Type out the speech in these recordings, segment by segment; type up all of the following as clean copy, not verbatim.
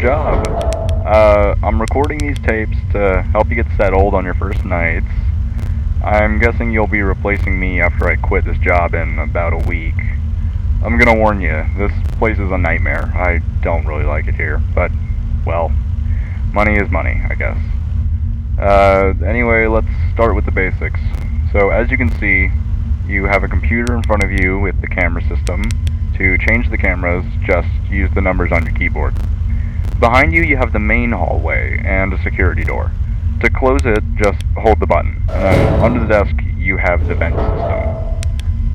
job. I'm recording these tapes to help you get settled on your first nights. I'm guessing you'll be replacing me after I quit this job in about a week. I'm gonna warn you, this place is a nightmare. I don't really like it here, but, well, money is money, I guess. Anyway, let's start with the basics. So, as you can see, you have a computer in front of you with the camera system. To change the cameras, just use the numbers on your keyboard. Behind you have the main hallway and a security door. To close it, just hold the button. And then under the desk, you have the vent system.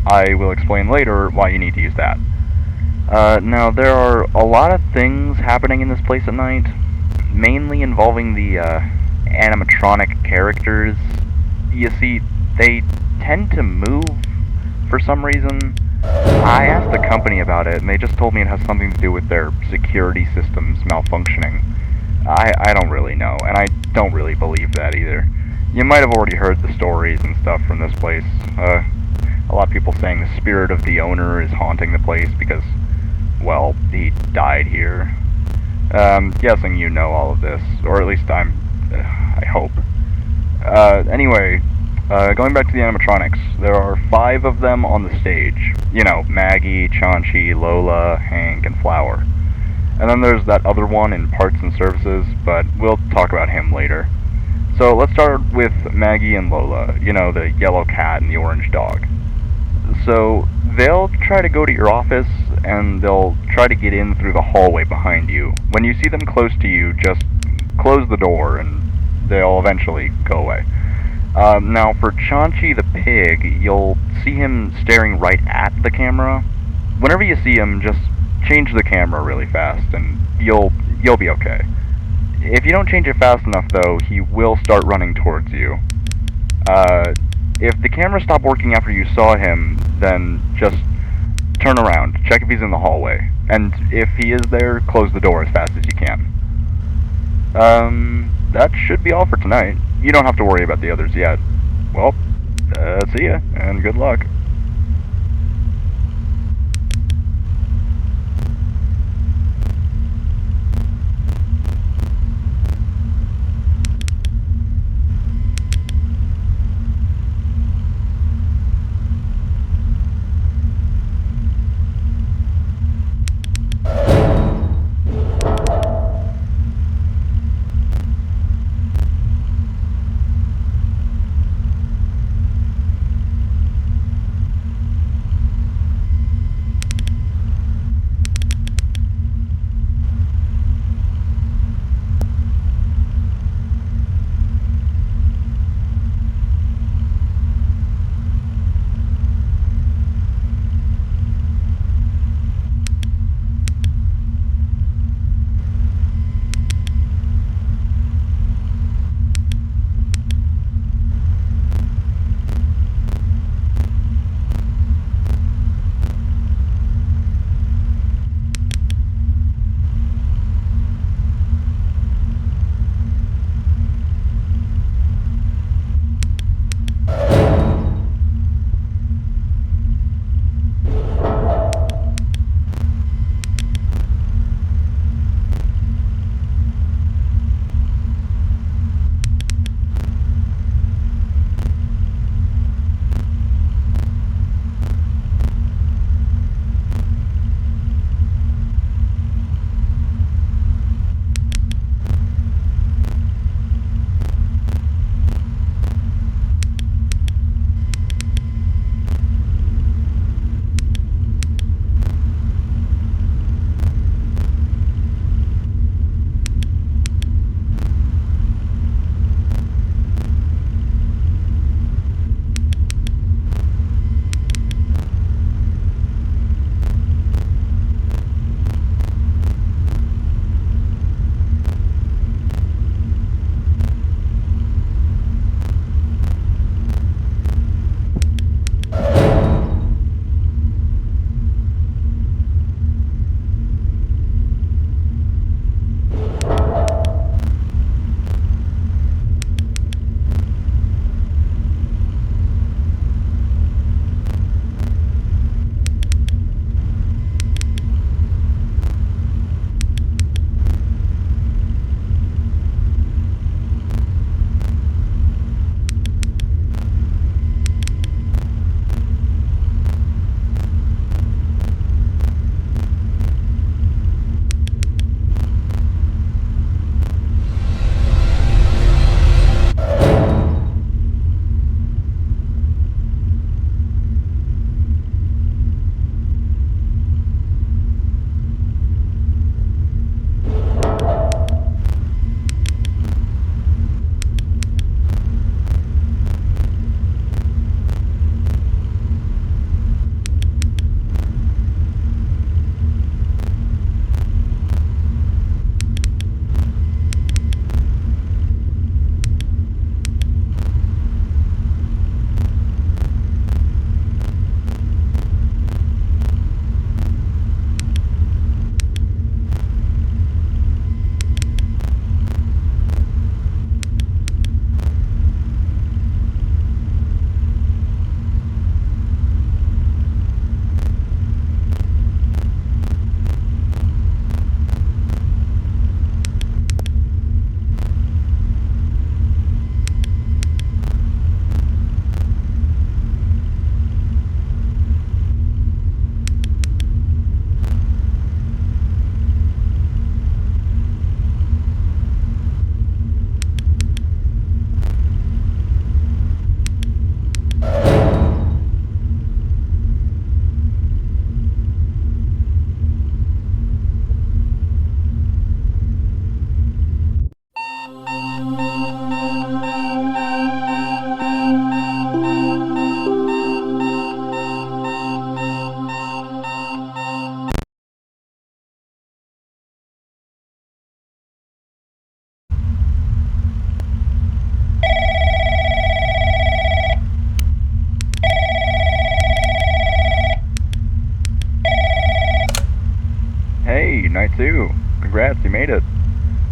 I will explain later why you need to use that. Now, there are a lot of things happening in this place at night, mainly involving the animatronic characters. You see, they tend to move for some reason. I asked the company about it, and they just told me it has something to do with their security systems malfunctioning. I don't really know, and I don't really believe that either. You might have already heard the stories and stuff from this place. A lot of people saying the spirit of the owner is haunting the place because, well, he died here. Guessing you know all of this, or at least I hope. Anyway, going back to the animatronics, there are 5 of them on the stage. You know, Maggie, Chaunchi, Lola, Hank, and Flower. And then there's that other one in parts and services, but we'll talk about him later. So let's start with Maggie and Lola, you know, the yellow cat and the orange dog. So they'll try to go to your office, and they'll try to get in through the hallway behind you. When you see them close to you, just close the door, and they'll eventually go away. Now, for Chaunchi the pig, you'll see him staring right at the camera. Whenever you see him, just change the camera really fast, and you'll be okay. If you don't change it fast enough, though, he will start running towards you. If the camera stopped working after you saw him, then just turn around, check if he's in the hallway, and if he is there, close the door as fast as you can. That should be all for tonight. You don't have to worry about the others yet. Well, see ya, and good luck. Congrats, you made it.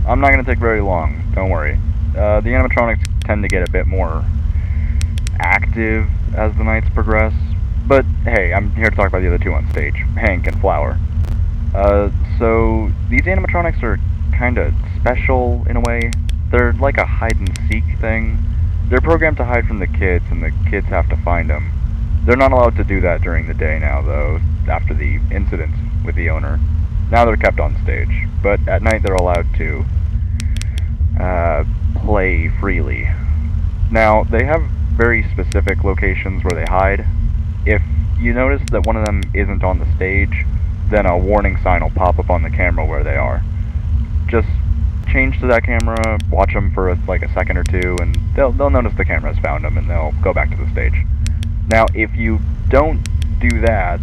I'm not going to take very long, don't worry. The animatronics tend to get a bit more active as the nights progress. But hey, I'm here to talk about the other two on stage, Hank and Flower. So these animatronics are kind of special in a way. They're like a hide and seek thing. They're programmed to hide from the kids, and the kids have to find them. They're not allowed to do that during the day now, though, after the incident with the owner. Now they're kept on stage, but at night they're allowed to play freely. Now, they have very specific locations where they hide. If you notice that one of them isn't on the stage, then a warning sign will pop up on the camera where they are. Just change to that camera, watch them for like a second or two, and they'll notice the camera's found them, and they'll go back to the stage. Now, if you don't do that,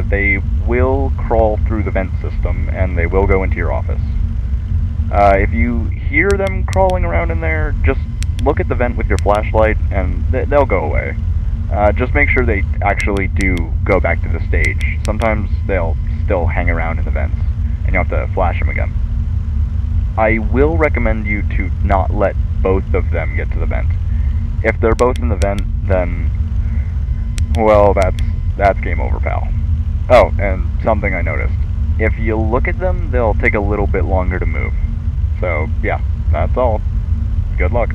they will crawl through the vent system, and they will go into your office. If you hear them crawling around in there, just look at the vent with your flashlight, and they'll go away. Just make sure they actually do go back to the stage. Sometimes they'll still hang around in the vents, and you'll have to flash them again. I will recommend you to not let both of them get to the vent. If they're both in the vent, then, well, that's game over, pal. Oh, and something I noticed. If you look at them, they'll take a little bit longer to move. So, yeah, that's all. Good luck.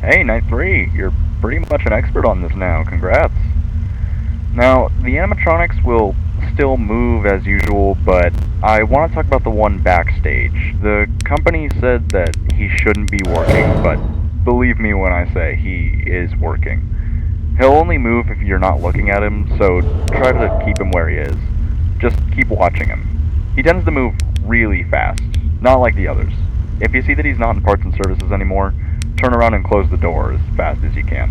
Hey, Night 3, you're pretty much an expert on this now, congrats. Now, the animatronics will still move as usual, but I want to talk about the one backstage. The company said that he shouldn't be working, but believe me when I say he is working. He'll only move if you're not looking at him, so try to keep him where he is. Just keep watching him. He tends to move really fast, not like the others. If you see that he's not in parts and services anymore, turn around and close the door as fast as you can.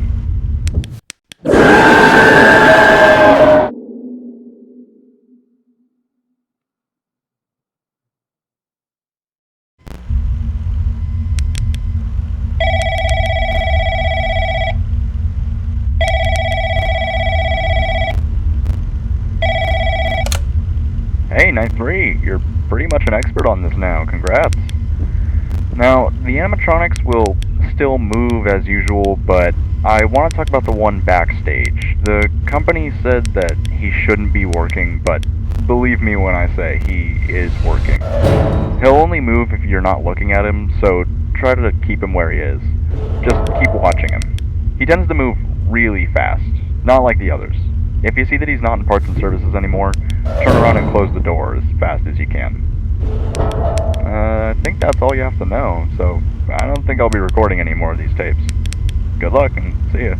Hey, Night 3, you're pretty much an expert on this now, congrats. Now, the animatronics will still move as usual, but I want to talk about the one backstage. The company said that he shouldn't be working, but believe me when I say he is working. He'll only move if you're not looking at him, so try to keep him where he is. Just keep watching him. He tends to move really fast, not like the others. If you see that he's not in parts and services anymore, turn around and close the door as fast as you can. I think that's all you have to know, so I don't think I'll be recording any more of these tapes. Good luck and see ya.